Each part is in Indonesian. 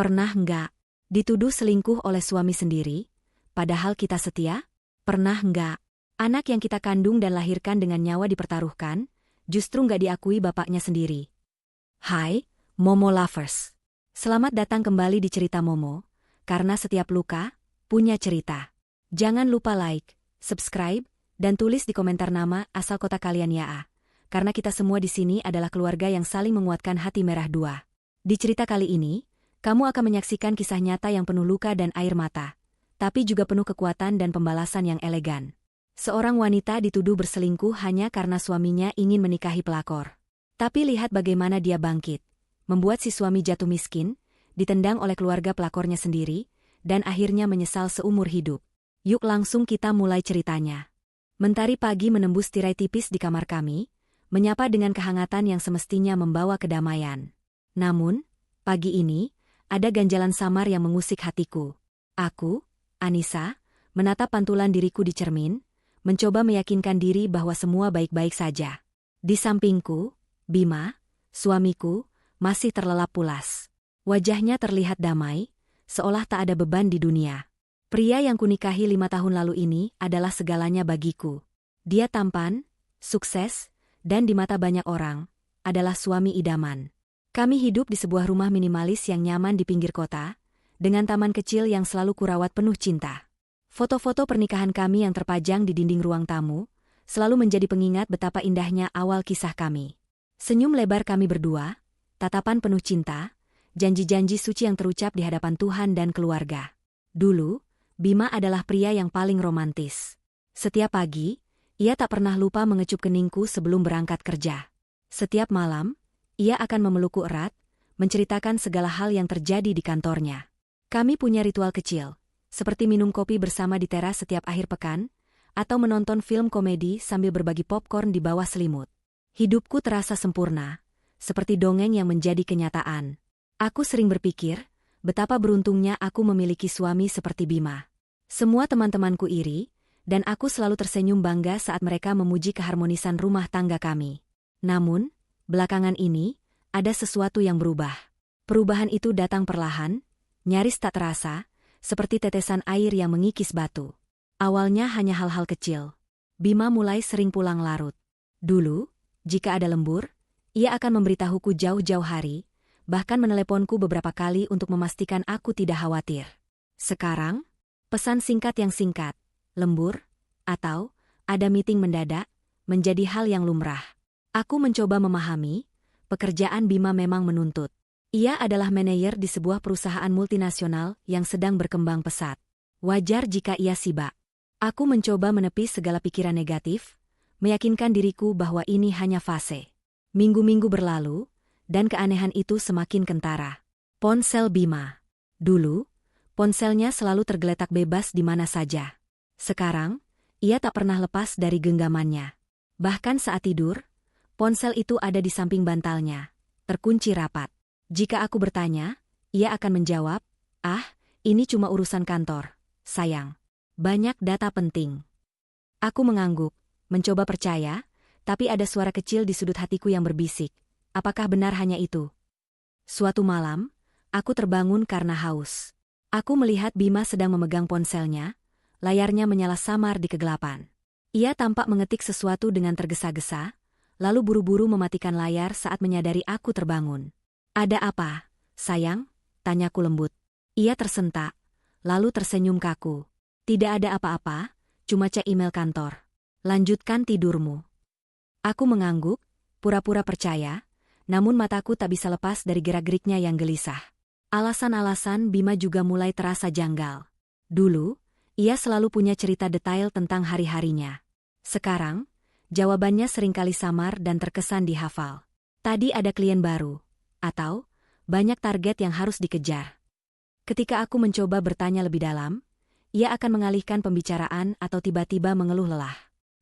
Pernah nggak dituduh selingkuh oleh suami sendiri, padahal kita setia? Pernah nggak anak yang kita kandung dan lahirkan dengan nyawa dipertaruhkan, justru nggak diakui bapaknya sendiri? Hai, Momo Lovers. Selamat datang kembali di cerita Momo, karena setiap luka punya cerita. Jangan lupa like, subscribe, dan tulis di komentar nama asal kota kalian ya. Karena kita semua di sini adalah keluarga yang saling menguatkan hati merah dua. Di cerita kali ini, kamu akan menyaksikan kisah nyata yang penuh luka dan air mata, tapi juga penuh kekuatan dan pembalasan yang elegan. Seorang wanita dituduh berselingkuh hanya karena suaminya ingin menikahi pelakor. Tapi lihat bagaimana dia bangkit, membuat si suami jatuh miskin, ditendang oleh keluarga pelakornya sendiri, dan akhirnya menyesal seumur hidup. Yuk langsung kita mulai ceritanya. Mentari pagi menembus tirai tipis di kamar kami, menyapa dengan kehangatan yang semestinya membawa kedamaian. Namun, pagi ini, ada ganjalan samar yang mengusik hatiku. Aku, Anissa, menatap pantulan diriku di cermin, mencoba meyakinkan diri bahwa semua baik-baik saja. Di sampingku, Bima, suamiku, masih terlelap pulas. Wajahnya terlihat damai, seolah tak ada beban di dunia. Pria yang kunikahi 5 tahun lalu ini adalah segalanya bagiku. Dia tampan, sukses, dan di mata banyak orang, adalah suami idaman. Kami hidup di sebuah rumah minimalis yang nyaman di pinggir kota, dengan taman kecil yang selalu kurawat penuh cinta. Foto-foto pernikahan kami yang terpajang di dinding ruang tamu, selalu menjadi pengingat betapa indahnya awal kisah kami. Senyum lebar kami berdua, tatapan penuh cinta, janji-janji suci yang terucap di hadapan Tuhan dan keluarga. Dulu, Bima adalah pria yang paling romantis. Setiap pagi, ia tak pernah lupa mengecup keningku sebelum berangkat kerja. Setiap malam, ia akan memelukku erat, menceritakan segala hal yang terjadi di kantornya. Kami punya ritual kecil, seperti minum kopi bersama di teras setiap akhir pekan, atau menonton film komedi sambil berbagi popcorn di bawah selimut. Hidupku terasa sempurna, seperti dongeng yang menjadi kenyataan. Aku sering berpikir, betapa beruntungnya aku memiliki suami seperti Bima. Semua teman-temanku iri, dan aku selalu tersenyum bangga saat mereka memuji keharmonisan rumah tangga kami. Namun, belakangan ini, ada sesuatu yang berubah. Perubahan itu datang perlahan, nyaris tak terasa, seperti tetesan air yang mengikis batu. Awalnya hanya hal-hal kecil. Bima mulai sering pulang larut. Dulu, jika ada lembur, ia akan memberitahuku jauh-jauh hari, bahkan meneleponku beberapa kali untuk memastikan aku tidak khawatir. Sekarang, pesan singkat yang singkat, lembur, atau ada meeting mendadak, menjadi hal yang lumrah. Aku mencoba memahami, pekerjaan Bima memang menuntut. Ia adalah manajer di sebuah perusahaan multinasional yang sedang berkembang pesat. Wajar jika ia sibuk. Aku mencoba menepis segala pikiran negatif, meyakinkan diriku bahwa ini hanya fase. Minggu-minggu berlalu, dan keanehan itu semakin kentara. Ponsel Bima. Dulu, ponselnya selalu tergeletak bebas di mana saja. Sekarang, ia tak pernah lepas dari genggamannya. Bahkan saat tidur, ponsel itu ada di samping bantalnya, terkunci rapat. Jika aku bertanya, ia akan menjawab, ini cuma urusan kantor, sayang. Banyak data penting. Aku mengangguk, mencoba percaya, tapi ada suara kecil di sudut hatiku yang berbisik. Apakah benar hanya itu? Suatu malam, aku terbangun karena haus. Aku melihat Bima sedang memegang ponselnya, layarnya menyala samar di kegelapan. Ia tampak mengetik sesuatu dengan tergesa-gesa, lalu buru-buru mematikan layar saat menyadari aku terbangun. Ada apa, sayang? Tanyaku lembut. Ia tersentak, lalu tersenyum kaku. Tidak ada apa-apa, cuma cek email kantor. Lanjutkan tidurmu. Aku mengangguk, pura-pura percaya, namun mataku tak bisa lepas dari gerak-geriknya yang gelisah. Alasan-alasan Bima juga mulai terasa janggal. Dulu, ia selalu punya cerita detail tentang hari-harinya. Sekarang, jawabannya seringkali samar dan terkesan dihafal. Tadi ada klien baru, atau banyak target yang harus dikejar. Ketika aku mencoba bertanya lebih dalam, ia akan mengalihkan pembicaraan atau tiba-tiba mengeluh lelah.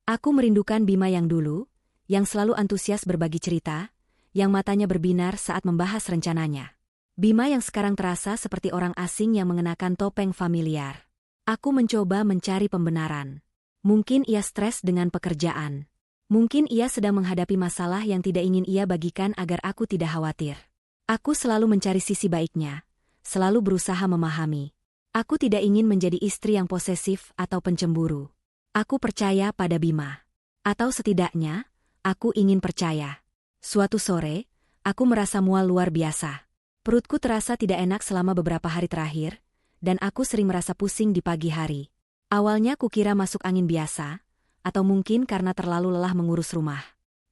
Aku merindukan Bima yang dulu, yang selalu antusias berbagi cerita, yang matanya berbinar saat membahas rencananya. Bima yang sekarang terasa seperti orang asing yang mengenakan topeng familiar. Aku mencoba mencari pembenaran. Mungkin ia stres dengan pekerjaan. Mungkin ia sedang menghadapi masalah yang tidak ingin ia bagikan agar aku tidak khawatir. Aku selalu mencari sisi baiknya, selalu berusaha memahami. Aku tidak ingin menjadi istri yang posesif atau pencemburu. Aku percaya pada Bima. Atau setidaknya, aku ingin percaya. Suatu sore, aku merasa mual luar biasa. Perutku terasa tidak enak selama beberapa hari terakhir, dan aku sering merasa pusing di pagi hari. Awalnya kukira masuk angin biasa, atau mungkin karena terlalu lelah mengurus rumah.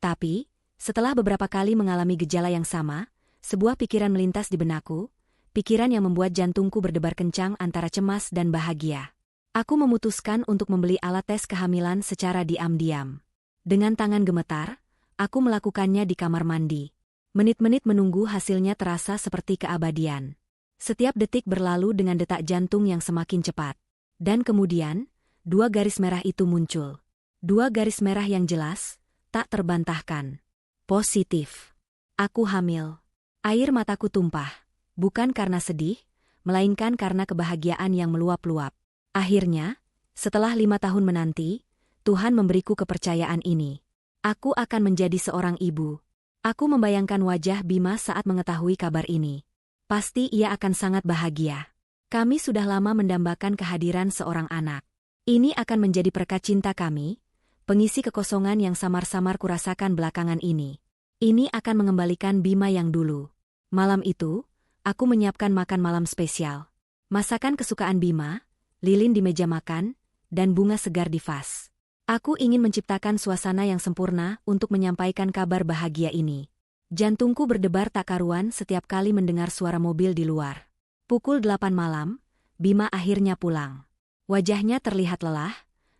Tapi, setelah beberapa kali mengalami gejala yang sama, sebuah pikiran melintas di benakku, pikiran yang membuat jantungku berdebar kencang antara cemas dan bahagia. Aku memutuskan untuk membeli alat tes kehamilan secara diam-diam. Dengan tangan gemetar, aku melakukannya di kamar mandi. Menit-menit menunggu hasilnya terasa seperti keabadian. Setiap detik berlalu dengan detak jantung yang semakin cepat. Dan kemudian, 2 garis merah itu muncul. 2 garis merah yang jelas, tak terbantahkan. Positif. Aku hamil. Air mataku tumpah. Bukan karena sedih, melainkan karena kebahagiaan yang meluap-luap. Akhirnya, setelah 5 tahun menanti, Tuhan memberiku kepercayaan ini. Aku akan menjadi seorang ibu. Aku membayangkan wajah Bima saat mengetahui kabar ini. Pasti ia akan sangat bahagia. Kami sudah lama mendambakan kehadiran seorang anak. Ini akan menjadi perkat cinta kami, pengisi kekosongan yang samar-samar kurasakan belakangan ini. Ini akan mengembalikan Bima yang dulu. Malam itu, aku menyiapkan makan malam spesial. Masakan kesukaan Bima, lilin di meja makan, dan bunga segar di vas. Aku ingin menciptakan suasana yang sempurna untuk menyampaikan kabar bahagia ini. Jantungku berdebar tak karuan setiap kali mendengar suara mobil di luar. Pukul 8 malam, Bima akhirnya pulang. Wajahnya terlihat lelah,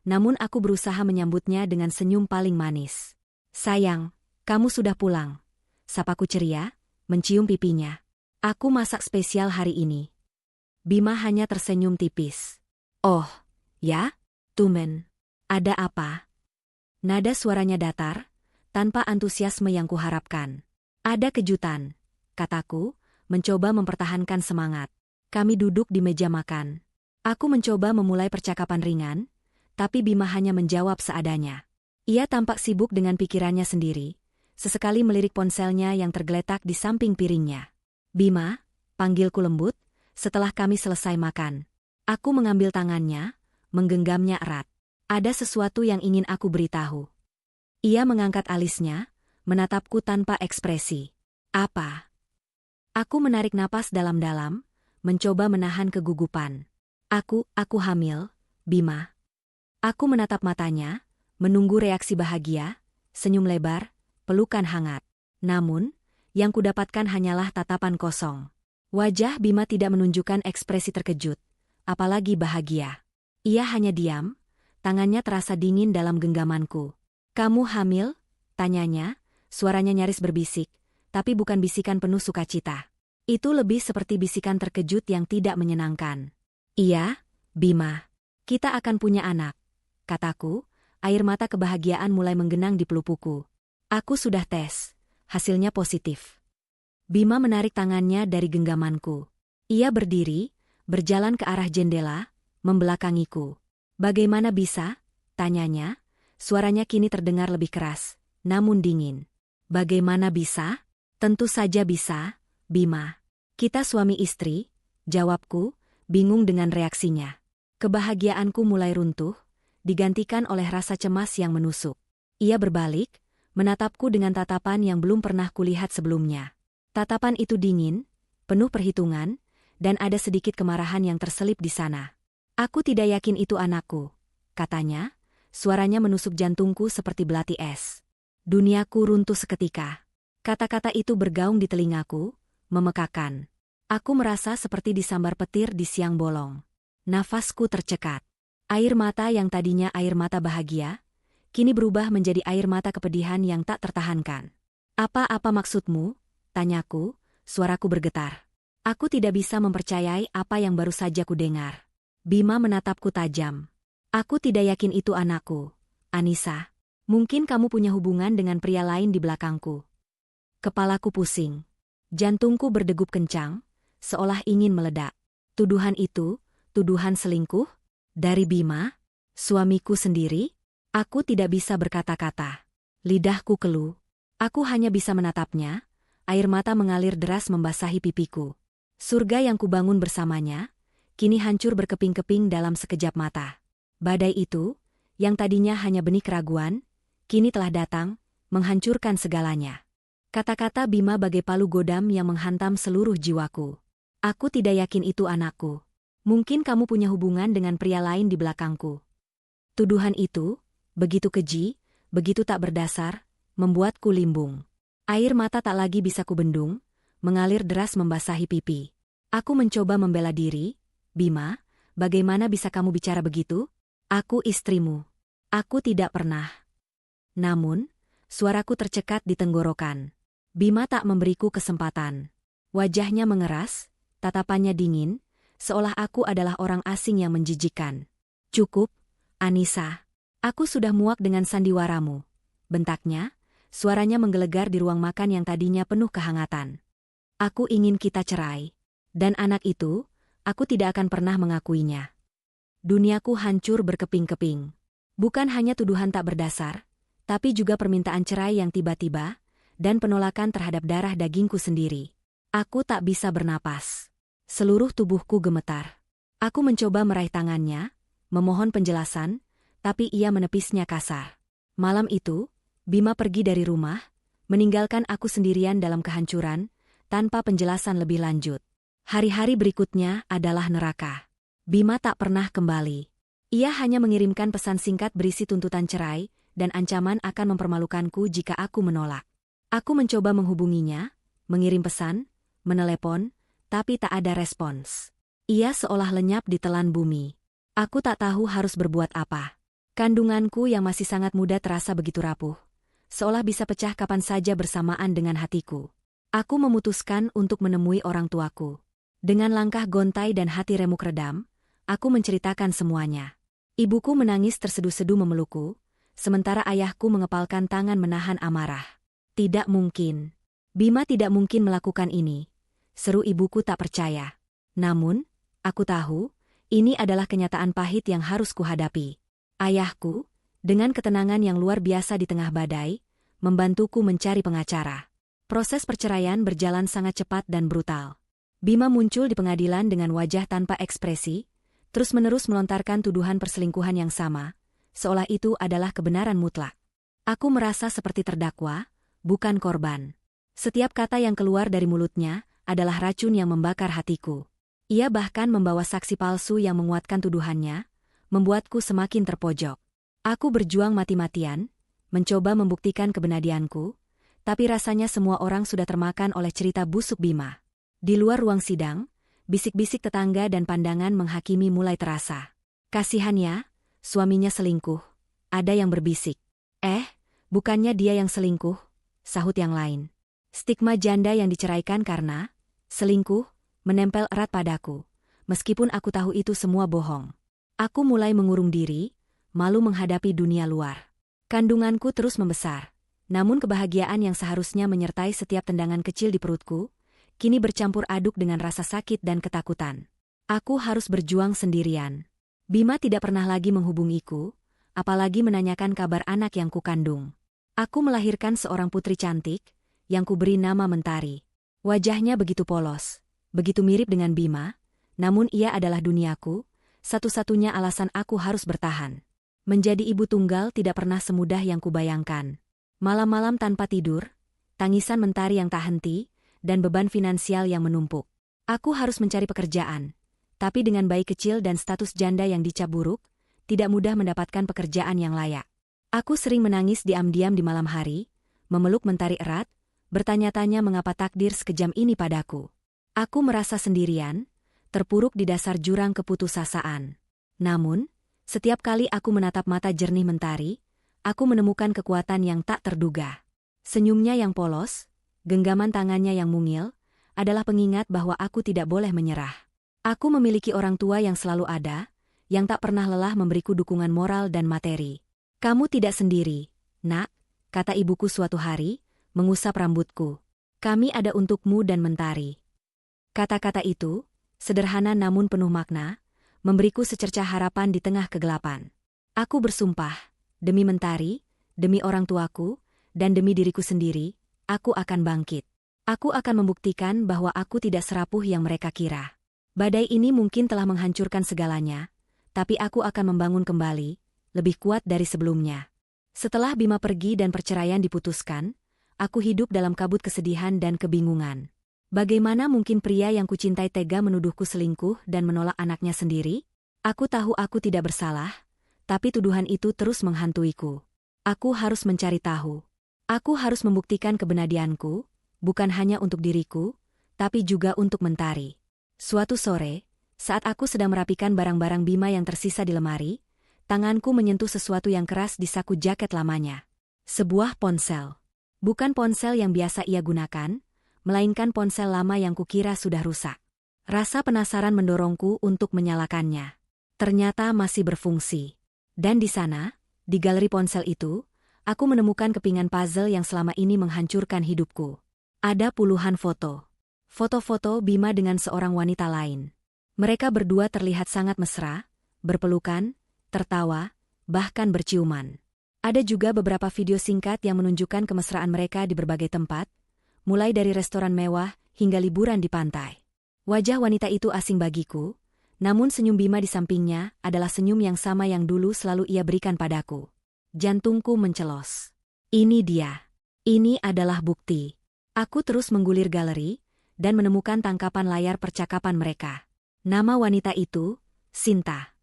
namun aku berusaha menyambutnya dengan senyum paling manis. "Sayang, kamu sudah pulang," sapaku ceria, mencium pipinya. "Aku masak spesial hari ini." Bima hanya tersenyum tipis. "Oh, ya? Tumben. Ada apa?" Nada suaranya datar, tanpa antusiasme yang kuharapkan. "Ada kejutan," kataku, mencoba mempertahankan semangat. Kami duduk di meja makan. Aku mencoba memulai percakapan ringan, tapi Bima hanya menjawab seadanya. Ia tampak sibuk dengan pikirannya sendiri, sesekali melirik ponselnya yang tergeletak di samping piringnya. "Bima," panggilku lembut, setelah kami selesai makan. Aku mengambil tangannya, menggenggamnya erat. "Ada sesuatu yang ingin aku beritahu." Ia mengangkat alisnya, menatapku tanpa ekspresi. "Apa?" Aku menarik napas dalam-dalam, mencoba menahan kegugupan. Aku hamil, Bima." Aku menatap matanya, menunggu reaksi bahagia, senyum lebar, pelukan hangat. Namun, yang kudapatkan hanyalah tatapan kosong. Wajah Bima tidak menunjukkan ekspresi terkejut, apalagi bahagia. Ia hanya diam, tangannya terasa dingin dalam genggamanku. "Kamu hamil?" tanyanya, suaranya nyaris berbisik, tapi bukan bisikan penuh sukacita. Itu lebih seperti bisikan terkejut yang tidak menyenangkan. "Iya, Bima. Kita akan punya anak," kataku, air mata kebahagiaan mulai menggenang di pelupuku. "Aku sudah tes. Hasilnya positif." Bima menarik tangannya dari genggamanku. Ia berdiri, berjalan ke arah jendela, membelakangiku. "Bagaimana bisa?" tanyanya, suaranya kini terdengar lebih keras, namun dingin. "Bagaimana bisa? Tentu saja bisa, Bima. Kita suami istri," jawabku, bingung dengan reaksinya. Kebahagiaanku mulai runtuh, digantikan oleh rasa cemas yang menusuk. Ia berbalik, menatapku dengan tatapan yang belum pernah kulihat sebelumnya. Tatapan itu dingin, penuh perhitungan, dan ada sedikit kemarahan yang terselip di sana. "Aku tidak yakin itu anakku," katanya, suaranya menusuk jantungku seperti belati es. Duniaku runtuh seketika. Kata-kata itu bergaung di telingaku, memekakan. Aku merasa seperti disambar petir di siang bolong. Nafasku tercekat. Air mata yang tadinya air mata bahagia, kini berubah menjadi air mata kepedihan yang tak tertahankan. "Apa maksudmu?" tanyaku, suaraku bergetar. Aku tidak bisa mempercayai apa yang baru saja kudengar. Bima menatapku tajam. "Aku tidak yakin itu anakku, Anissa. Mungkin kamu punya hubungan dengan pria lain di belakangku." Kepalaku pusing. Jantungku berdegup kencang, seolah ingin meledak. Tuduhan itu, tuduhan selingkuh? Dari Bima? Suamiku sendiri? Aku tidak bisa berkata-kata. Lidahku keluh. Aku hanya bisa menatapnya, air mata mengalir deras membasahi pipiku. Surga yang kubangun bersamanya, kini hancur berkeping-keping dalam sekejap mata. Badai itu, yang tadinya hanya benih keraguan, kini telah datang, menghancurkan segalanya. Kata-kata Bima bagai palu godam yang menghantam seluruh jiwaku. Aku tidak yakin itu anakku. Mungkin kamu punya hubungan dengan pria lain di belakangku. Tuduhan itu, begitu keji, begitu tak berdasar, membuatku limbung. Air mata tak lagi bisa kubendung, mengalir deras membasahi pipi. Aku mencoba membela diri. Bima, bagaimana bisa kamu bicara begitu? Aku istrimu. Aku tidak pernah. Namun, suaraku tercekat di tenggorokan. Bima tak memberiku kesempatan. Wajahnya mengeras, tatapannya dingin, seolah aku adalah orang asing yang menjijikkan. Cukup, Anissa. Aku sudah muak dengan sandiwaramu. Bentaknya, suaranya menggelegar di ruang makan yang tadinya penuh kehangatan. Aku ingin kita cerai. Dan anak itu, aku tidak akan pernah mengakuinya. Duniaku hancur berkeping-keping. Bukan hanya tuduhan tak berdasar, tapi juga permintaan cerai yang tiba-tiba, dan penolakan terhadap darah dagingku sendiri. Aku tak bisa bernapas. Seluruh tubuhku gemetar. Aku mencoba meraih tangannya, memohon penjelasan, tapi ia menepisnya kasar. Malam itu, Bima pergi dari rumah, meninggalkan aku sendirian dalam kehancuran, tanpa penjelasan lebih lanjut. Hari-hari berikutnya adalah neraka. Bima tak pernah kembali. Ia hanya mengirimkan pesan singkat berisi tuntutan cerai, dan ancaman akan mempermalukanku jika aku menolak. Aku mencoba menghubunginya, mengirim pesan, menelepon, tapi tak ada respons. Ia seolah lenyap di telan bumi. Aku tak tahu harus berbuat apa. Kandunganku yang masih sangat muda terasa begitu rapuh, seolah bisa pecah kapan saja bersamaan dengan hatiku. Aku memutuskan untuk menemui orang tuaku. Dengan langkah gontai dan hati remuk redam, aku menceritakan semuanya. Ibuku menangis terseduh-seduh memelukku, sementara ayahku mengepalkan tangan menahan amarah. Tidak mungkin. Bima tidak mungkin melakukan ini, seru ibuku tak percaya. Namun, aku tahu, ini adalah kenyataan pahit yang harus kuhadapi. Ayahku, dengan ketenangan yang luar biasa di tengah badai, membantuku mencari pengacara. Proses perceraian berjalan sangat cepat dan brutal. Bima muncul di pengadilan dengan wajah tanpa ekspresi, terus-menerus melontarkan tuduhan perselingkuhan yang sama, seolah itu adalah kebenaran mutlak. Aku merasa seperti terdakwa, bukan korban. Setiap kata yang keluar dari mulutnya adalah racun yang membakar hatiku. Ia bahkan membawa saksi palsu yang menguatkan tuduhannya, membuatku semakin terpojok. Aku berjuang mati-matian, mencoba membuktikan kebenadianku, tapi rasanya semua orang sudah termakan oleh cerita busuk Bima. Di luar ruang sidang, bisik-bisik tetangga dan pandangan menghakimi mulai terasa. Kasihannya, suaminya selingkuh. Ada yang berbisik. Bukannya dia yang selingkuh, sahut yang lain. Stigma janda yang diceraikan karena selingkuh menempel erat padaku, meskipun aku tahu itu semua bohong. Aku mulai mengurung diri, malu menghadapi dunia luar. Kandunganku terus membesar, namun kebahagiaan yang seharusnya menyertai setiap tendangan kecil di perutku, kini bercampur aduk dengan rasa sakit dan ketakutan. Aku harus berjuang sendirian. Bima tidak pernah lagi menghubungiku, apalagi menanyakan kabar anak yang kukandung. Aku melahirkan seorang putri cantik, yang kuberi nama Mentari. Wajahnya begitu polos, begitu mirip dengan Bima, namun ia adalah duniaku, satu-satunya alasan aku harus bertahan. Menjadi ibu tunggal tidak pernah semudah yang kubayangkan. Malam-malam tanpa tidur, tangisan Mentari yang tak henti, dan beban finansial yang menumpuk. Aku harus mencari pekerjaan, tapi dengan bayi kecil dan status janda yang dicap buruk, tidak mudah mendapatkan pekerjaan yang layak. Aku sering menangis diam-diam di malam hari, memeluk Mentari erat, bertanya-tanya mengapa takdir sekejam ini padaku. Aku merasa sendirian, terpuruk di dasar jurang keputusasaan. Namun, setiap kali aku menatap mata jernih Mentari, aku menemukan kekuatan yang tak terduga. Senyumnya yang polos, genggaman tangannya yang mungil, adalah pengingat bahwa aku tidak boleh menyerah. Aku memiliki orang tua yang selalu ada, yang tak pernah lelah memberiku dukungan moral dan materi. Kamu tidak sendiri, Nak, kata ibuku suatu hari, mengusap rambutku. Kami ada untukmu dan Mentari. Kata-kata itu, sederhana namun penuh makna, memberiku secercah harapan di tengah kegelapan. Aku bersumpah, demi Mentari, demi orang tuaku, dan demi diriku sendiri, aku akan bangkit. Aku akan membuktikan bahwa aku tidak serapuh yang mereka kira. Badai ini mungkin telah menghancurkan segalanya, tapi aku akan membangun kembali, lebih kuat dari sebelumnya. Setelah Bima pergi dan perceraian diputuskan, aku hidup dalam kabut kesedihan dan kebingungan. Bagaimana mungkin pria yang kucintai tega menuduhku selingkuh dan menolak anaknya sendiri? Aku tahu aku tidak bersalah, tapi tuduhan itu terus menghantuiku. Aku harus mencari tahu. Aku harus membuktikan kebenadianku, bukan hanya untuk diriku, tapi juga untuk Mentari. Suatu sore, saat aku sedang merapikan barang-barang Bima yang tersisa di lemari, tanganku menyentuh sesuatu yang keras di saku jaket lamanya. Sebuah ponsel. Bukan ponsel yang biasa ia gunakan, melainkan ponsel lama yang kukira sudah rusak. Rasa penasaran mendorongku untuk menyalakannya. Ternyata masih berfungsi. Dan di sana, di galeri ponsel itu, aku menemukan kepingan puzzle yang selama ini menghancurkan hidupku. Ada puluhan foto. Foto-foto Bima dengan seorang wanita lain. Mereka berdua terlihat sangat mesra, berpelukan, tertawa, bahkan berciuman. Ada juga beberapa video singkat yang menunjukkan kemesraan mereka di berbagai tempat, mulai dari restoran mewah hingga liburan di pantai. Wajah wanita itu asing bagiku, namun senyum Bima di sampingnya adalah senyum yang sama yang dulu selalu ia berikan padaku. Jantungku mencelos. Ini dia. Ini adalah bukti. Aku terus menggulir galeri dan menemukan tangkapan layar percakapan mereka. Nama wanita itu, Sinta.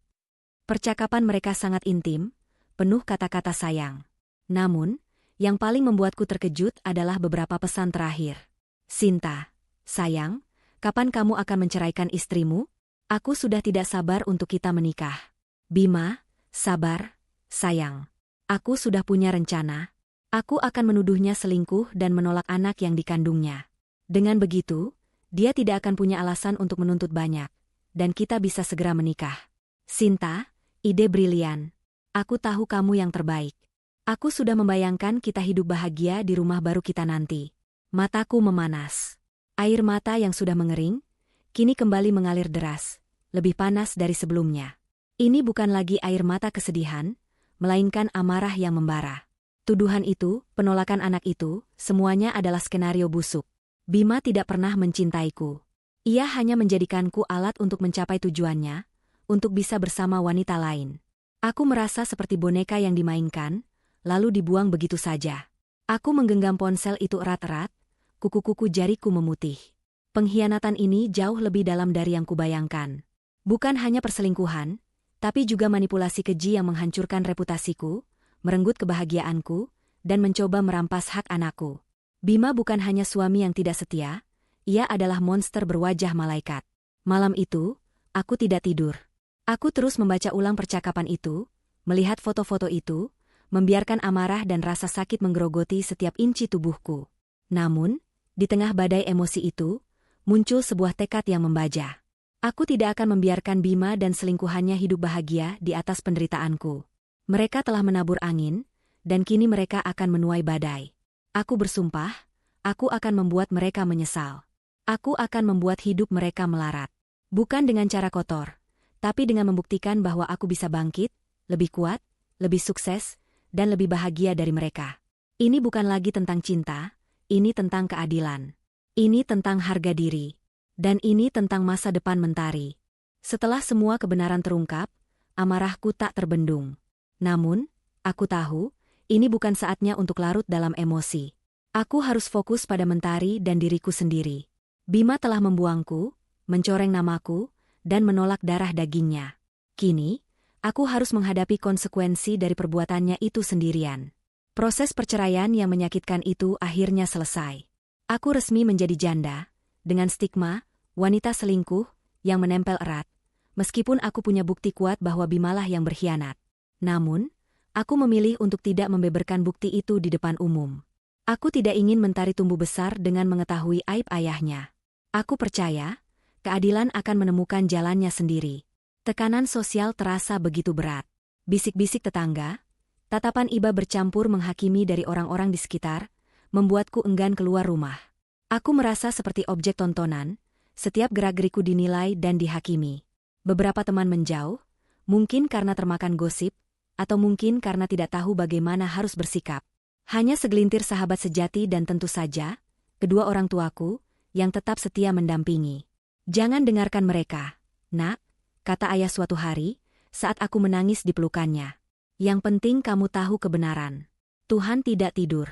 Percakapan mereka sangat intim, penuh kata-kata sayang. Namun, yang paling membuatku terkejut adalah beberapa pesan terakhir. Sinta, sayang, kapan kamu akan menceraikan istrimu? Aku sudah tidak sabar untuk kita menikah. Bima, sabar, sayang. Aku sudah punya rencana. Aku akan menuduhnya selingkuh dan menolak anak yang dikandungnya. Dengan begitu, dia tidak akan punya alasan untuk menuntut banyak, dan kita bisa segera menikah. Sinta, ide brilian. Aku tahu kamu yang terbaik. Aku sudah membayangkan kita hidup bahagia di rumah baru kita nanti. Mataku memanas. Air mata yang sudah mengering, kini kembali mengalir deras, lebih panas dari sebelumnya. Ini bukan lagi air mata kesedihan, melainkan amarah yang membara. Tuduhan itu, penolakan anak itu, semuanya adalah skenario busuk. Bima tidak pernah mencintaiku. Ia hanya menjadikanku alat untuk mencapai tujuannya, untuk bisa bersama wanita lain. Aku merasa seperti boneka yang dimainkan, lalu dibuang begitu saja. Aku menggenggam ponsel itu erat-erat, kuku-kuku jariku memutih. Pengkhianatan ini jauh lebih dalam dari yang kubayangkan. Bukan hanya perselingkuhan, tapi juga manipulasi keji yang menghancurkan reputasiku, merenggut kebahagiaanku, dan mencoba merampas hak anakku. Bima bukan hanya suami yang tidak setia, ia adalah monster berwajah malaikat. Malam itu, aku tidak tidur. Aku terus membaca ulang percakapan itu, melihat foto-foto itu, membiarkan amarah dan rasa sakit menggerogoti setiap inci tubuhku. Namun, di tengah badai emosi itu, muncul sebuah tekad yang membaja. Aku tidak akan membiarkan Bima dan selingkuhannya hidup bahagia di atas penderitaanku. Mereka telah menabur angin, dan kini mereka akan menuai badai. Aku bersumpah, aku akan membuat mereka menyesal. Aku akan membuat hidup mereka melarat. Bukan dengan cara kotor, tapi dengan membuktikan bahwa aku bisa bangkit, lebih kuat, lebih sukses, dan lebih bahagia dari mereka. Ini bukan lagi tentang cinta, ini tentang keadilan. Ini tentang harga diri. Dan ini tentang masa depan Mentari. Setelah semua kebenaran terungkap, amarahku tak terbendung. Namun, aku tahu, ini bukan saatnya untuk larut dalam emosi. Aku harus fokus pada Mentari dan diriku sendiri. Bima telah membuangku, mencoreng namaku, dan menolak darah dagingnya. Kini, aku harus menghadapi konsekuensi dari perbuatannya itu sendirian. Proses perceraian yang menyakitkan itu akhirnya selesai. Aku resmi menjadi janda, dengan stigma, wanita selingkuh, yang menempel erat, meskipun aku punya bukti kuat bahwa Bimalah yang berkhianat. Namun, aku memilih untuk tidak membeberkan bukti itu di depan umum. Aku tidak ingin Mentari tumbuh besar dengan mengetahui aib ayahnya. Aku percaya, keadilan akan menemukan jalannya sendiri. Tekanan sosial terasa begitu berat. Bisik-bisik tetangga, tatapan iba bercampur menghakimi dari orang-orang di sekitar, membuatku enggan keluar rumah. Aku merasa seperti objek tontonan, setiap gerak-geriku dinilai dan dihakimi. Beberapa teman menjauh, mungkin karena termakan gosip, atau mungkin karena tidak tahu bagaimana harus bersikap. Hanya segelintir sahabat sejati dan tentu saja, kedua orang tuaku, yang tetap setia mendampingi. Jangan dengarkan mereka, nak, kata ayah suatu hari, saat aku menangis di pelukannya. Yang penting kamu tahu kebenaran. Tuhan tidak tidur.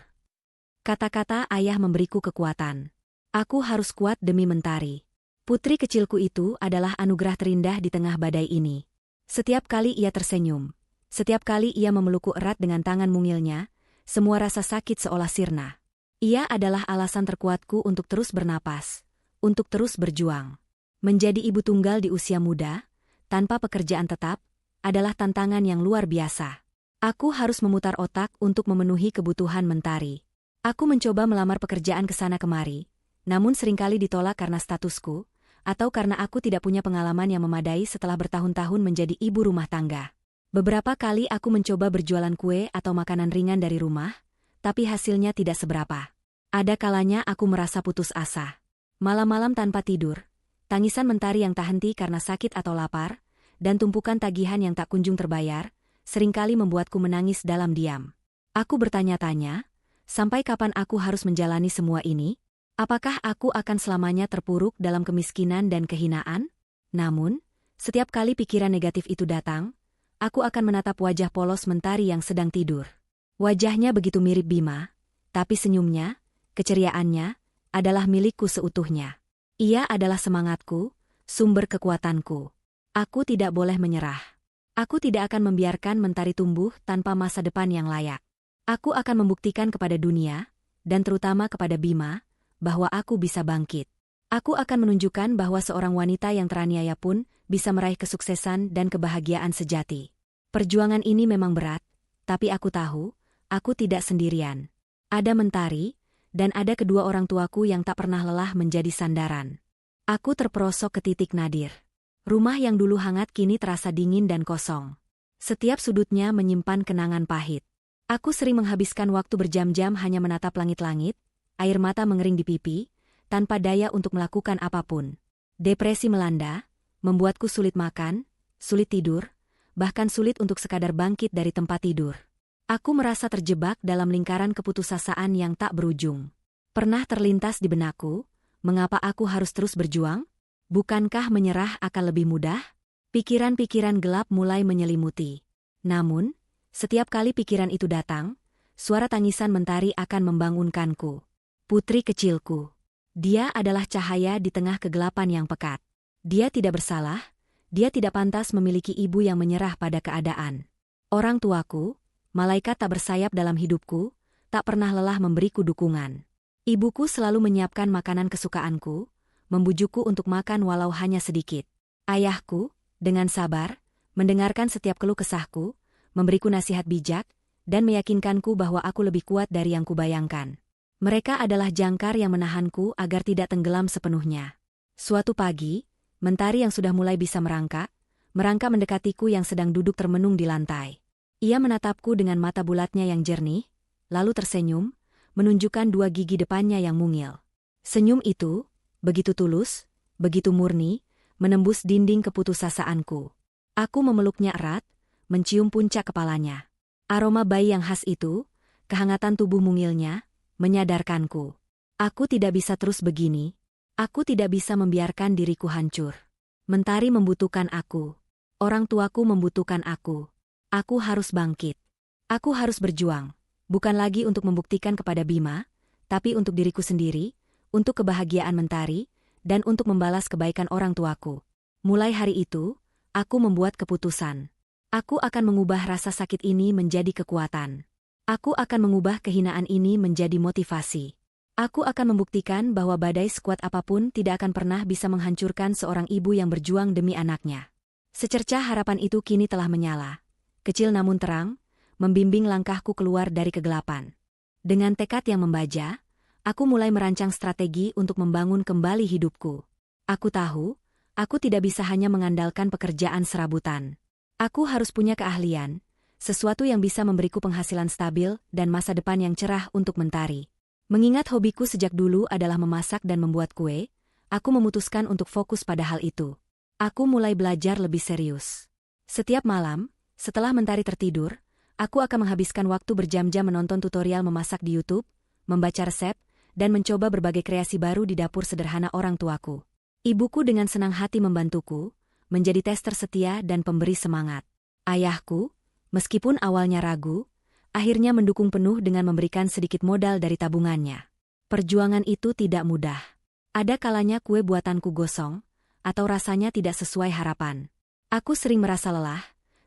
Kata-kata ayah memberiku kekuatan. Aku harus kuat demi Mentari. Putri kecilku itu adalah anugerah terindah di tengah badai ini. Setiap kali ia tersenyum, setiap kali ia memelukku erat dengan tangan mungilnya, semua rasa sakit seolah sirna. Ia adalah alasan terkuatku untuk terus bernapas, untuk terus berjuang. Menjadi ibu tunggal di usia muda, tanpa pekerjaan tetap, adalah tantangan yang luar biasa. Aku harus memutar otak untuk memenuhi kebutuhan Mentari. Aku mencoba melamar pekerjaan ke sana kemari, namun seringkali ditolak karena statusku, atau karena aku tidak punya pengalaman yang memadai setelah bertahun-tahun menjadi ibu rumah tangga. Beberapa kali aku mencoba berjualan kue atau makanan ringan dari rumah, tapi hasilnya tidak seberapa. Ada kalanya aku merasa putus asa. Malam-malam tanpa tidur, tangisan Mentari yang tak henti karena sakit atau lapar, dan tumpukan tagihan yang tak kunjung terbayar, seringkali membuatku menangis dalam diam. Aku bertanya-tanya, sampai kapan aku harus menjalani semua ini? Apakah aku akan selamanya terpuruk dalam kemiskinan dan kehinaan? Namun, setiap kali pikiran negatif itu datang, aku akan menatap wajah polos Mentari yang sedang tidur. Wajahnya begitu mirip Bima, tapi senyumnya, keceriaannya, adalah milikku seutuhnya. Ia adalah semangatku, sumber kekuatanku. Aku tidak boleh menyerah. Aku tidak akan membiarkan Mentari tumbuh tanpa masa depan yang layak. Aku akan membuktikan kepada dunia, dan terutama kepada Bima, bahwa aku bisa bangkit. Aku akan menunjukkan bahwa seorang wanita yang teraniaya pun bisa meraih kesuksesan dan kebahagiaan sejati. Perjuangan ini memang berat, tapi aku tahu, aku tidak sendirian. Ada Mentari, dan ada kedua orang tuaku yang tak pernah lelah menjadi sandaran. Aku terperosok ke titik nadir. Rumah yang dulu hangat kini terasa dingin dan kosong. Setiap sudutnya menyimpan kenangan pahit. Aku sering menghabiskan waktu berjam-jam hanya menatap langit-langit, air mata mengering di pipi, tanpa daya untuk melakukan apapun. Depresi melanda, membuatku sulit makan, sulit tidur, bahkan sulit untuk sekadar bangkit dari tempat tidur. Aku merasa terjebak dalam lingkaran keputusasaan yang tak berujung. Pernah terlintas di benakku, mengapa aku harus terus berjuang? Bukankah menyerah akan lebih mudah? Pikiran-pikiran gelap mulai menyelimuti. Namun, setiap kali pikiran itu datang, suara tangisan Mentari akan membangunkanku. Putri kecilku. Dia adalah cahaya di tengah kegelapan yang pekat. Dia tidak bersalah, dia tidak pantas memiliki ibu yang menyerah pada keadaan. Orang tuaku, malaikat tak bersayap dalam hidupku, tak pernah lelah memberiku dukungan. Ibuku selalu menyiapkan makanan kesukaanku, membujukku untuk makan walau hanya sedikit. Ayahku, dengan sabar, mendengarkan setiap keluh kesahku, memberiku nasihat bijak, dan meyakinkanku bahwa aku lebih kuat dari yang kubayangkan. Mereka adalah jangkar yang menahanku agar tidak tenggelam sepenuhnya. Suatu pagi, Mentari yang sudah mulai bisa merangkak mendekatiku yang sedang duduk termenung di lantai. Ia menatapku dengan mata bulatnya yang jernih, lalu tersenyum, menunjukkan dua gigi depannya yang mungil. Senyum itu, begitu tulus, begitu murni, menembus dinding keputusasaanku. Aku memeluknya erat, mencium puncak kepalanya. Aroma bayi yang khas itu, kehangatan tubuh mungilnya, menyadarkanku. Aku tidak bisa terus begini. Aku tidak bisa membiarkan diriku hancur. Mentari membutuhkan aku. Orang tuaku membutuhkan aku. Aku harus bangkit. Aku harus berjuang. Bukan lagi untuk membuktikan kepada Bima, tapi untuk diriku sendiri, untuk kebahagiaan Mentari, dan untuk membalas kebaikan orang tuaku. Mulai hari itu, aku membuat keputusan. Aku akan mengubah rasa sakit ini menjadi kekuatan. Aku akan mengubah kehinaan ini menjadi motivasi. Aku akan membuktikan bahwa badai sekuat apapun tidak akan pernah bisa menghancurkan seorang ibu yang berjuang demi anaknya. Secercah harapan itu kini telah menyala. Kecil namun terang, membimbing langkahku keluar dari kegelapan. Dengan tekad yang membaja, aku mulai merancang strategi untuk membangun kembali hidupku. Aku tahu, aku tidak bisa hanya mengandalkan pekerjaan serabutan. Aku harus punya keahlian, sesuatu yang bisa memberiku penghasilan stabil dan masa depan yang cerah untuk Mentari. Mengingat hobiku sejak dulu adalah memasak dan membuat kue, aku memutuskan untuk fokus pada hal itu. Aku mulai belajar lebih serius. Setiap malam, setelah Mentari tertidur, aku akan menghabiskan waktu berjam-jam menonton tutorial memasak di YouTube, membaca resep, dan mencoba berbagai kreasi baru di dapur sederhana orang tuaku. Ibuku dengan senang hati membantuku, menjadi tester setia dan pemberi semangat. Ayahku, meskipun awalnya ragu, akhirnya mendukung penuh dengan memberikan sedikit modal dari tabungannya. Perjuangan itu tidak mudah. Ada kalanya kue buatanku gosong, atau rasanya tidak sesuai harapan. Aku sering merasa lelah,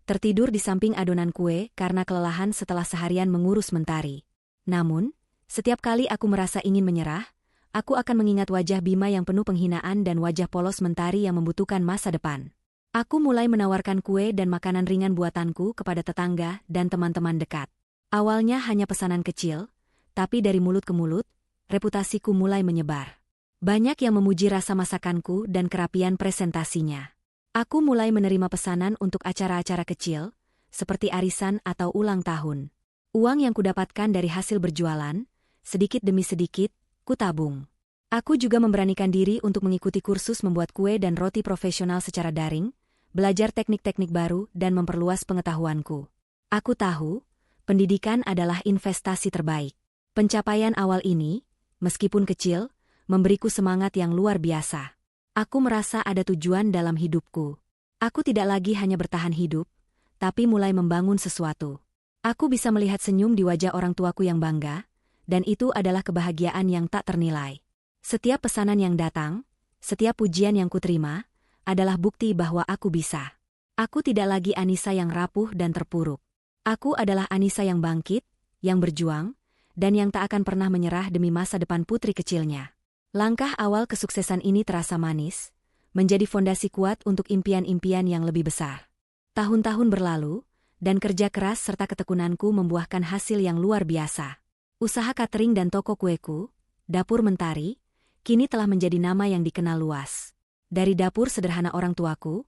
tertidur di samping adonan kue karena kelelahan setelah seharian mengurus Mentari. Namun, setiap kali aku merasa ingin menyerah, aku akan mengingat wajah Bima yang penuh penghinaan dan wajah polos Mentari yang membutuhkan masa depan. Aku mulai menawarkan kue dan makanan ringan buatanku kepada tetangga dan teman-teman dekat. Awalnya hanya pesanan kecil, tapi dari mulut ke mulut, reputasiku mulai menyebar. Banyak yang memuji rasa masakanku dan kerapian presentasinya. Aku mulai menerima pesanan untuk acara-acara kecil, seperti arisan atau ulang tahun. Uang yang kudapatkan dari hasil berjualan, sedikit demi sedikit, kutabung. Aku juga memberanikan diri untuk mengikuti kursus membuat kue dan roti profesional secara daring, belajar teknik-teknik baru dan memperluas pengetahuanku. Aku tahu, pendidikan adalah investasi terbaik. Pencapaian awal ini, meskipun kecil, memberiku semangat yang luar biasa. Aku merasa ada tujuan dalam hidupku. Aku tidak lagi hanya bertahan hidup, tapi mulai membangun sesuatu. Aku bisa melihat senyum di wajah orang tuaku yang bangga, dan itu adalah kebahagiaan yang tak ternilai. Setiap pesanan yang datang, setiap pujian yang kuterima, adalah bukti bahwa aku bisa. Aku tidak lagi Anissa yang rapuh dan terpuruk. Aku adalah Anissa yang bangkit, yang berjuang, dan yang tak akan pernah menyerah demi masa depan putri kecilnya. Langkah awal kesuksesan ini terasa manis, menjadi fondasi kuat untuk impian-impian yang lebih besar. Tahun-tahun berlalu, dan kerja keras serta ketekunanku membuahkan hasil yang luar biasa. Usaha catering dan toko kueku, Dapur Mentari, kini telah menjadi nama yang dikenal luas. Dari dapur sederhana orang tuaku,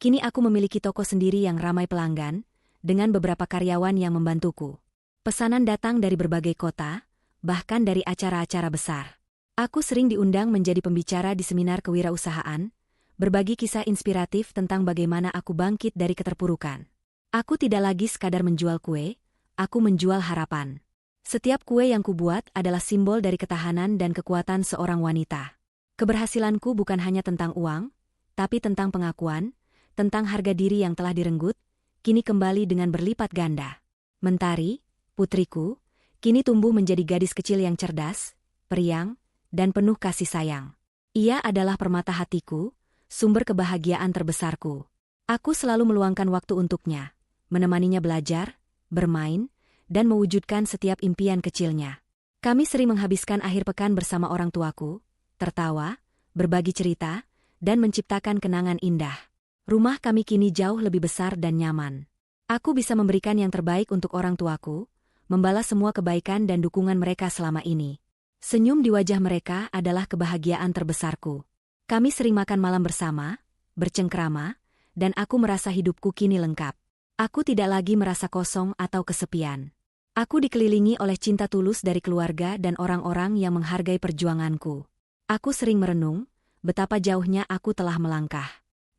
kini aku memiliki toko sendiri yang ramai pelanggan, dengan beberapa karyawan yang membantuku. Pesanan datang dari berbagai kota, bahkan dari acara-acara besar. Aku sering diundang menjadi pembicara di seminar kewirausahaan, berbagi kisah inspiratif tentang bagaimana aku bangkit dari keterpurukan. Aku tidak lagi sekadar menjual kue, aku menjual harapan. Setiap kue yang kubuat adalah simbol dari ketahanan dan kekuatan seorang wanita. Keberhasilanku bukan hanya tentang uang, tapi tentang pengakuan, tentang harga diri yang telah direnggut, kini kembali dengan berlipat ganda. Mentari, putriku, kini tumbuh menjadi gadis kecil yang cerdas, periang, dan penuh kasih sayang. Ia adalah permata hatiku, sumber kebahagiaan terbesarku. Aku selalu meluangkan waktu untuknya, menemaninya belajar, bermain, dan mewujudkan setiap impian kecilnya. Kami sering menghabiskan akhir pekan bersama orang tuaku, tertawa, berbagi cerita, dan menciptakan kenangan indah. Rumah kami kini jauh lebih besar dan nyaman. Aku bisa memberikan yang terbaik untuk orang tuaku, membalas semua kebaikan dan dukungan mereka selama ini. Senyum di wajah mereka adalah kebahagiaan terbesarku. Kami sering makan malam bersama, bercengkrama, dan aku merasa hidupku kini lengkap. Aku tidak lagi merasa kosong atau kesepian. Aku dikelilingi oleh cinta tulus dari keluarga dan orang-orang yang menghargai perjuanganku. Aku sering merenung, betapa jauhnya aku telah melangkah.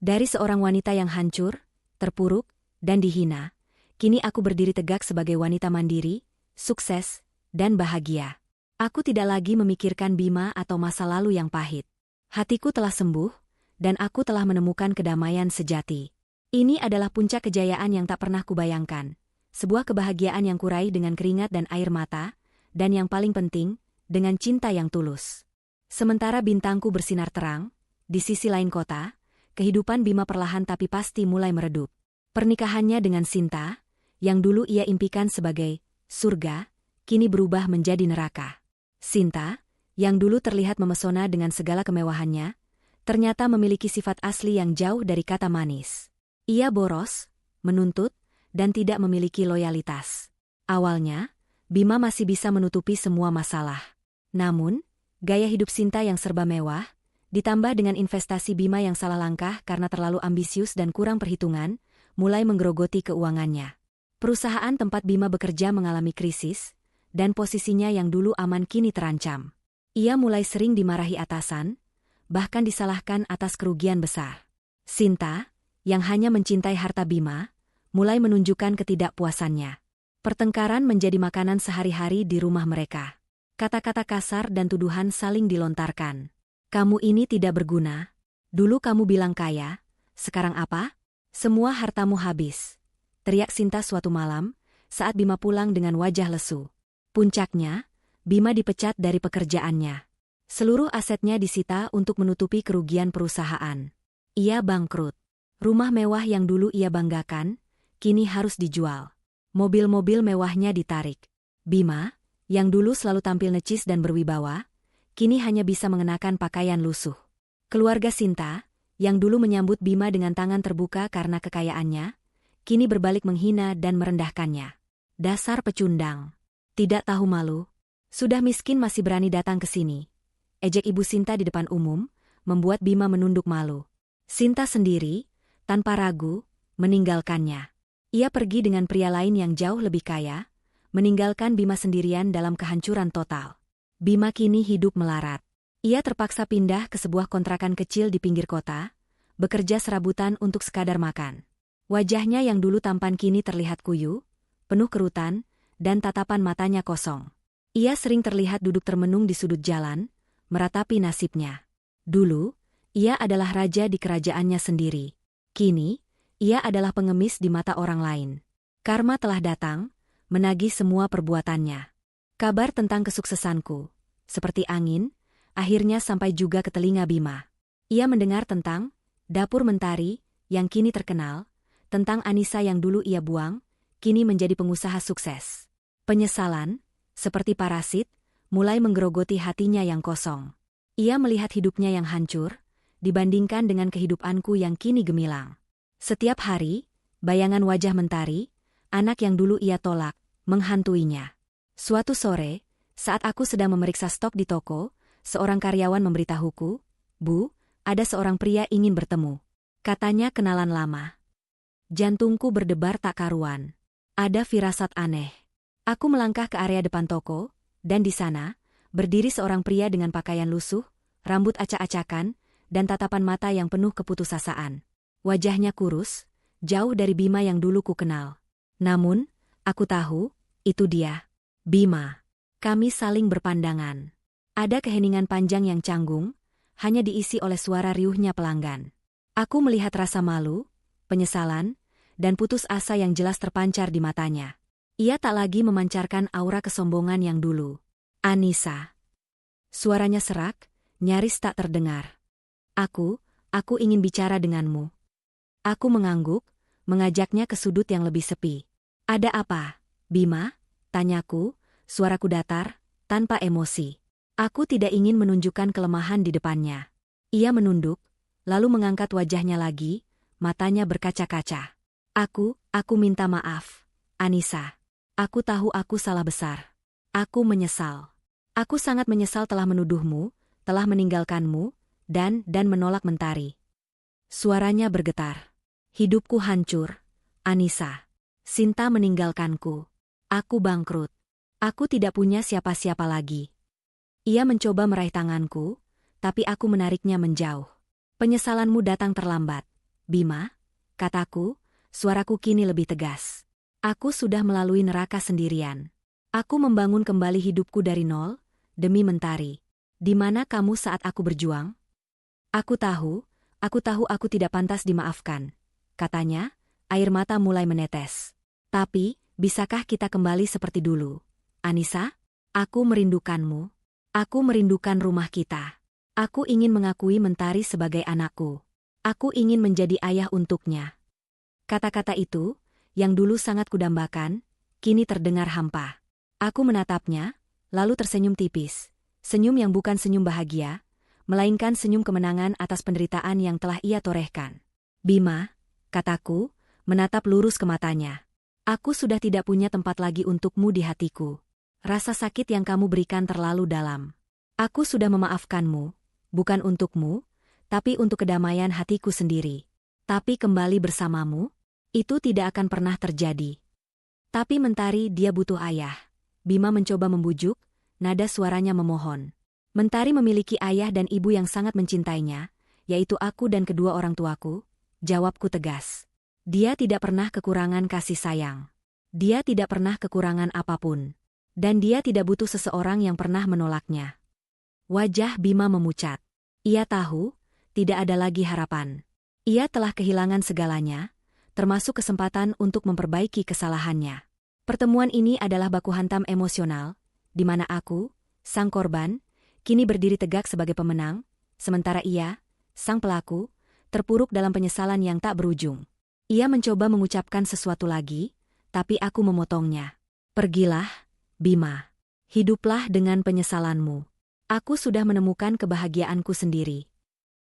Dari seorang wanita yang hancur, terpuruk, dan dihina, kini aku berdiri tegak sebagai wanita mandiri, sukses, dan bahagia. Aku tidak lagi memikirkan Bima atau masa lalu yang pahit. Hatiku telah sembuh, dan aku telah menemukan kedamaian sejati. Ini adalah puncak kejayaan yang tak pernah kubayangkan. Sebuah kebahagiaan yang kurai dengan keringat dan air mata, dan yang paling penting, dengan cinta yang tulus. Sementara bintangku bersinar terang, di sisi lain kota, kehidupan Bima perlahan tapi pasti mulai meredup. Pernikahannya dengan Sinta, yang dulu ia impikan sebagai surga, kini berubah menjadi neraka. Sinta, yang dulu terlihat memesona dengan segala kemewahannya, ternyata memiliki sifat asli yang jauh dari kata manis. Ia boros, menuntut, dan tidak memiliki loyalitas. Awalnya, Bima masih bisa menutupi semua masalah. Namun, gaya hidup Sinta yang serba mewah, ditambah dengan investasi Bima yang salah langkah karena terlalu ambisius dan kurang perhitungan, mulai menggerogoti keuangannya. Perusahaan tempat Bima bekerja mengalami krisis, dan posisinya yang dulu aman kini terancam. Ia mulai sering dimarahi atasan, bahkan disalahkan atas kerugian besar. Sinta, yang hanya mencintai harta Bima, mulai menunjukkan ketidakpuasannya. Pertengkaran menjadi makanan sehari-hari di rumah mereka. Kata-kata kasar dan tuduhan saling dilontarkan. Kamu ini tidak berguna. Dulu kamu bilang kaya, sekarang apa? Semua hartamu habis. Teriak Sinta suatu malam, saat Bima pulang dengan wajah lesu. Puncaknya, Bima dipecat dari pekerjaannya. Seluruh asetnya disita untuk menutupi kerugian perusahaan. Ia bangkrut. Rumah mewah yang dulu ia banggakan, kini harus dijual. Mobil-mobil mewahnya ditarik. Bima, yang dulu selalu tampil necis dan berwibawa, kini hanya bisa mengenakan pakaian lusuh. Keluarga Sinta, yang dulu menyambut Bima dengan tangan terbuka karena kekayaannya, kini berbalik menghina dan merendahkannya. Dasar pecundang. Tidak tahu malu. Sudah miskin masih berani datang ke sini. Ejek Ibu Sinta di depan umum, membuat Bima menunduk malu. Sinta sendiri, tanpa ragu, meninggalkannya. Ia pergi dengan pria lain yang jauh lebih kaya, meninggalkan Bima sendirian dalam kehancuran total. Bima kini hidup melarat. Ia terpaksa pindah ke sebuah kontrakan kecil di pinggir kota, bekerja serabutan untuk sekadar makan. Wajahnya yang dulu tampan kini terlihat kuyu, penuh kerutan, dan tatapan matanya kosong. Ia sering terlihat duduk termenung di sudut jalan, meratapi nasibnya. Dulu, ia adalah raja di kerajaannya sendiri. Kini, ia adalah pengemis di mata orang lain. Karma telah datang, menagih semua perbuatannya. Kabar tentang kesuksesanku, seperti angin, akhirnya sampai juga ke telinga Bima. Ia mendengar tentang dapur Mentari yang kini terkenal, tentang Anissa yang dulu ia buang, kini menjadi pengusaha sukses. Penyesalan, seperti parasit, mulai menggerogoti hatinya yang kosong. Ia melihat hidupnya yang hancur, dibandingkan dengan kehidupanku yang kini gemilang. Setiap hari, bayangan wajah Mentari, anak yang dulu ia tolak, menghantuinya. Suatu sore, saat aku sedang memeriksa stok di toko, seorang karyawan memberitahuku, "Bu, ada seorang pria ingin bertemu." Katanya kenalan lama. Jantungku berdebar tak karuan. Ada firasat aneh. Aku melangkah ke area depan toko, dan di sana, berdiri seorang pria dengan pakaian lusuh, rambut acak-acakan, dan tatapan mata yang penuh keputusasaan. Wajahnya kurus, jauh dari Bima yang dulu ku kenal. Namun, aku tahu, itu dia. Bima. Kami saling berpandangan. Ada keheningan panjang yang canggung, hanya diisi oleh suara riuhnya pelanggan. Aku melihat rasa malu, penyesalan, dan putus asa yang jelas terpancar di matanya. Ia tak lagi memancarkan aura kesombongan yang dulu. "Anissa." Suaranya serak, nyaris tak terdengar. Aku ingin bicara denganmu." Aku mengangguk, mengajaknya ke sudut yang lebih sepi. "Ada apa, Bima?" tanyaku, suaraku datar, tanpa emosi. Aku tidak ingin menunjukkan kelemahan di depannya. Ia menunduk, lalu mengangkat wajahnya lagi, matanya berkaca-kaca. Aku minta maaf, Anissa. Aku tahu aku salah besar. Aku menyesal. Aku sangat menyesal telah menuduhmu, telah meninggalkanmu, dan menolak Mentari." Suaranya bergetar. "Hidupku hancur, Anissa. Sinta meninggalkanku. Aku bangkrut. Aku tidak punya siapa-siapa lagi." Ia mencoba meraih tanganku, tapi aku menariknya menjauh. "Penyesalanmu datang terlambat, Bima," kataku, suaraku kini lebih tegas. "Aku sudah melalui neraka sendirian. Aku membangun kembali hidupku dari nol, demi Mentari. Di mana kamu saat aku berjuang?" Aku tahu aku tidak pantas dimaafkan," katanya, air mata mulai menetes. "Tapi, bisakah kita kembali seperti dulu, Anissa? Aku merindukanmu. Aku merindukan rumah kita. Aku ingin mengakui Mentari sebagai anakku. Aku ingin menjadi ayah untuknya." Kata-kata itu, yang dulu sangat kudambakan, kini terdengar hampa. Aku menatapnya, lalu tersenyum tipis. Senyum yang bukan senyum bahagia, melainkan senyum kemenangan atas penderitaan yang telah ia torehkan. "Bima," kataku, menatap lurus ke matanya. "Aku sudah tidak punya tempat lagi untukmu di hatiku. Rasa sakit yang kamu berikan terlalu dalam. Aku sudah memaafkanmu, bukan untukmu, tapi untuk kedamaian hatiku sendiri. Tapi kembali bersamamu, itu tidak akan pernah terjadi." "Tapi Mentari, dia butuh ayah." Bima mencoba membujuk, nada suaranya memohon. "Mentari memiliki ayah dan ibu yang sangat mencintainya, yaitu aku dan kedua orang tuaku," jawabku tegas. "Dia tidak pernah kekurangan kasih sayang. Dia tidak pernah kekurangan apapun." Dan dia tidak butuh seseorang yang pernah menolaknya. Wajah Bima memucat. Ia tahu, tidak ada lagi harapan. Ia telah kehilangan segalanya, termasuk kesempatan untuk memperbaiki kesalahannya. Pertemuan ini adalah baku hantam emosional, di mana aku, sang korban, kini berdiri tegak sebagai pemenang, sementara ia, sang pelaku, terpuruk dalam penyesalan yang tak berujung. Ia mencoba mengucapkan sesuatu lagi, tapi aku memotongnya. Pergilah, Bima. Hiduplah dengan penyesalanmu. Aku sudah menemukan kebahagiaanku sendiri.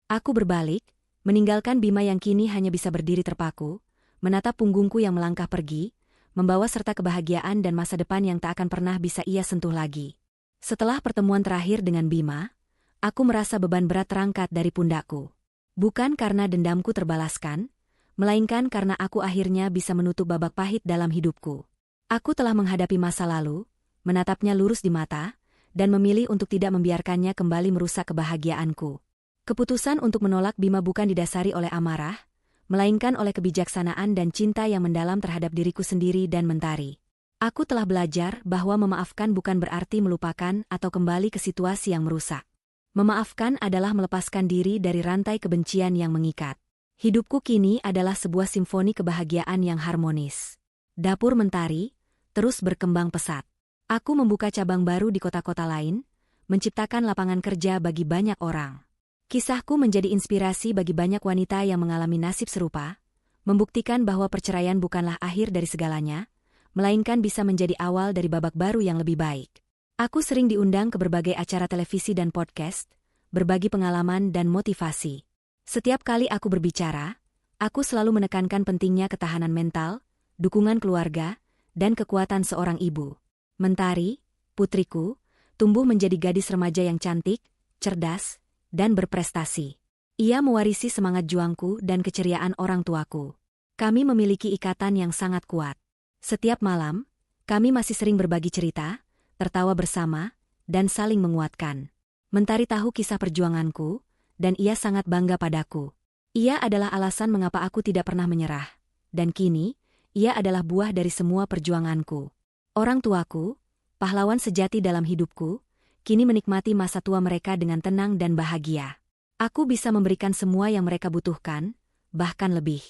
Aku berbalik, meninggalkan Bima yang kini hanya bisa berdiri terpaku, menatap punggungku yang melangkah pergi, membawa serta kebahagiaan dan masa depan yang tak akan pernah bisa ia sentuh lagi. Setelah pertemuan terakhir dengan Bima, aku merasa beban berat terangkat dari pundakku. Bukan karena dendamku terbalaskan, melainkan karena aku akhirnya bisa menutup babak pahit dalam hidupku. Aku telah menghadapi masa lalu, menatapnya lurus di mata, dan memilih untuk tidak membiarkannya kembali merusak kebahagiaanku. Keputusan untuk menolak Bima bukan didasari oleh amarah, melainkan oleh kebijaksanaan dan cinta yang mendalam terhadap diriku sendiri dan Mentari. Aku telah belajar bahwa memaafkan bukan berarti melupakan atau kembali ke situasi yang merusak. Memaafkan adalah melepaskan diri dari rantai kebencian yang mengikat. Hidupku kini adalah sebuah simfoni kebahagiaan yang harmonis. Dapur Mentari terus berkembang pesat. Aku membuka cabang baru di kota-kota lain, menciptakan lapangan kerja bagi banyak orang. Kisahku menjadi inspirasi bagi banyak wanita yang mengalami nasib serupa, membuktikan bahwa perceraian bukanlah akhir dari segalanya, melainkan bisa menjadi awal dari babak baru yang lebih baik. Aku sering diundang ke berbagai acara televisi dan podcast, berbagi pengalaman dan motivasi. Setiap kali aku berbicara, aku selalu menekankan pentingnya ketahanan mental, dukungan keluarga, dan kekuatan seorang ibu. Mentari, putriku, tumbuh menjadi gadis remaja yang cantik, cerdas, dan berprestasi. Ia mewarisi semangat juangku dan keceriaan orang tuaku. Kami memiliki ikatan yang sangat kuat. Setiap malam, kami masih sering berbagi cerita, tertawa bersama, dan saling menguatkan. Mentari tahu kisah perjuanganku, dan ia sangat bangga padaku. Ia adalah alasan mengapa aku tidak pernah menyerah. Dan kini, ia adalah buah dari semua perjuanganku. Orang tuaku, pahlawan sejati dalam hidupku, kini menikmati masa tua mereka dengan tenang dan bahagia. Aku bisa memberikan semua yang mereka butuhkan, bahkan lebih.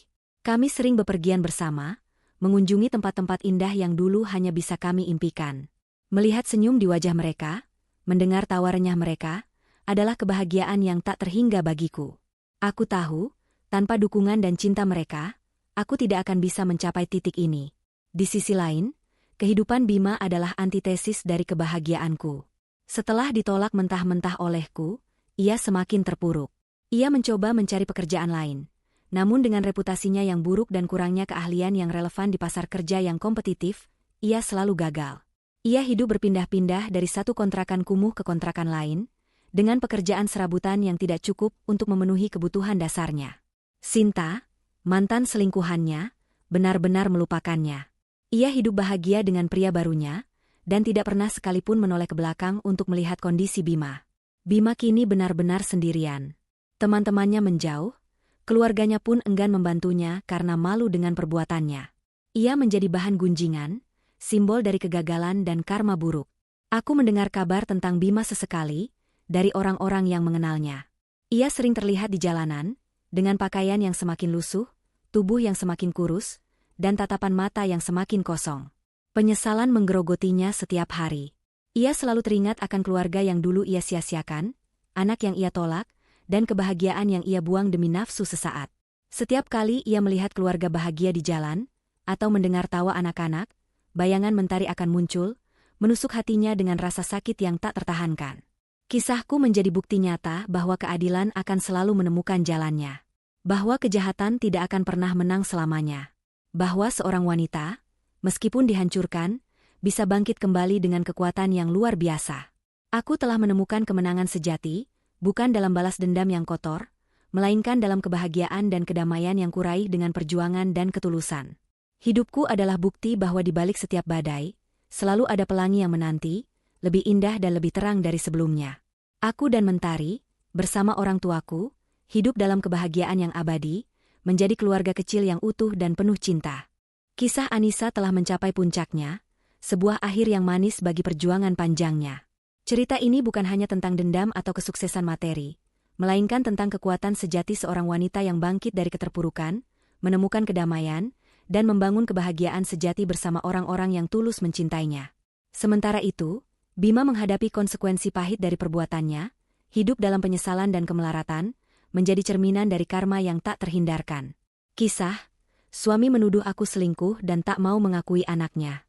Kami sering bepergian bersama, mengunjungi tempat-tempat indah yang dulu hanya bisa kami impikan. Melihat senyum di wajah mereka, mendengar tawa renyah mereka, adalah kebahagiaan yang tak terhingga bagiku. Aku tahu, tanpa dukungan dan cinta mereka, aku tidak akan bisa mencapai titik ini. Di sisi lain, kehidupan Bima adalah antitesis dari kebahagiaanku. Setelah ditolak mentah-mentah olehku, ia semakin terpuruk. Ia mencoba mencari pekerjaan lain. Namun dengan reputasinya yang buruk dan kurangnya keahlian yang relevan di pasar kerja yang kompetitif, ia selalu gagal. Ia hidup berpindah-pindah dari satu kontrakan kumuh ke kontrakan lain, dengan pekerjaan serabutan yang tidak cukup untuk memenuhi kebutuhan dasarnya. Sinta, mantan selingkuhannya, benar-benar melupakannya. Ia hidup bahagia dengan pria barunya, dan tidak pernah sekalipun menoleh ke belakang untuk melihat kondisi Bima. Bima kini benar-benar sendirian. Teman-temannya menjauh, keluarganya pun enggan membantunya karena malu dengan perbuatannya. Ia menjadi bahan gunjingan, simbol dari kegagalan dan karma buruk. Aku mendengar kabar tentang Bima sesekali, dari orang-orang yang mengenalnya. Ia sering terlihat di jalanan, dengan pakaian yang semakin lusuh, tubuh yang semakin kurus, dan tatapan mata yang semakin kosong. Penyesalan menggerogotinya setiap hari. Ia selalu teringat akan keluarga yang dulu ia sia-siakan, anak yang ia tolak, dan kebahagiaan yang ia buang demi nafsu sesaat. Setiap kali ia melihat keluarga bahagia di jalan, atau mendengar tawa anak-anak, bayangan Mentari akan muncul, menusuk hatinya dengan rasa sakit yang tak tertahankan. Kisahku menjadi bukti nyata bahwa keadilan akan selalu menemukan jalannya. Bahwa kejahatan tidak akan pernah menang selamanya. Bahwa seorang wanita, meskipun dihancurkan, bisa bangkit kembali dengan kekuatan yang luar biasa. Aku telah menemukan kemenangan sejati, bukan dalam balas dendam yang kotor, melainkan dalam kebahagiaan dan kedamaian yang kuraih dengan perjuangan dan ketulusan. Hidupku adalah bukti bahwa di balik setiap badai, selalu ada pelangi yang menanti, lebih indah dan lebih terang dari sebelumnya. Aku dan Mentari, bersama orang tuaku, hidup dalam kebahagiaan yang abadi, menjadi keluarga kecil yang utuh dan penuh cinta. Kisah Anissa telah mencapai puncaknya, sebuah akhir yang manis bagi perjuangan panjangnya. Cerita ini bukan hanya tentang dendam atau kesuksesan materi, melainkan tentang kekuatan sejati seorang wanita yang bangkit dari keterpurukan, menemukan kedamaian, dan membangun kebahagiaan sejati bersama orang-orang yang tulus mencintainya. Sementara itu, Bima menghadapi konsekuensi pahit dari perbuatannya, hidup dalam penyesalan dan kemelaratan, menjadi cerminan dari karma yang tak terhindarkan. Kisah, suami menuduh aku selingkuh dan tak mau mengakui anaknya.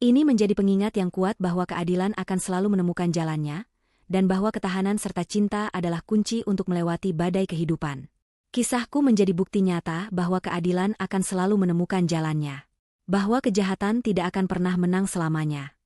Ini menjadi pengingat yang kuat bahwa keadilan akan selalu menemukan jalannya, dan bahwa ketahanan serta cinta adalah kunci untuk melewati badai kehidupan. Kisahku menjadi bukti nyata bahwa keadilan akan selalu menemukan jalannya. Bahwa kejahatan tidak akan pernah menang selamanya.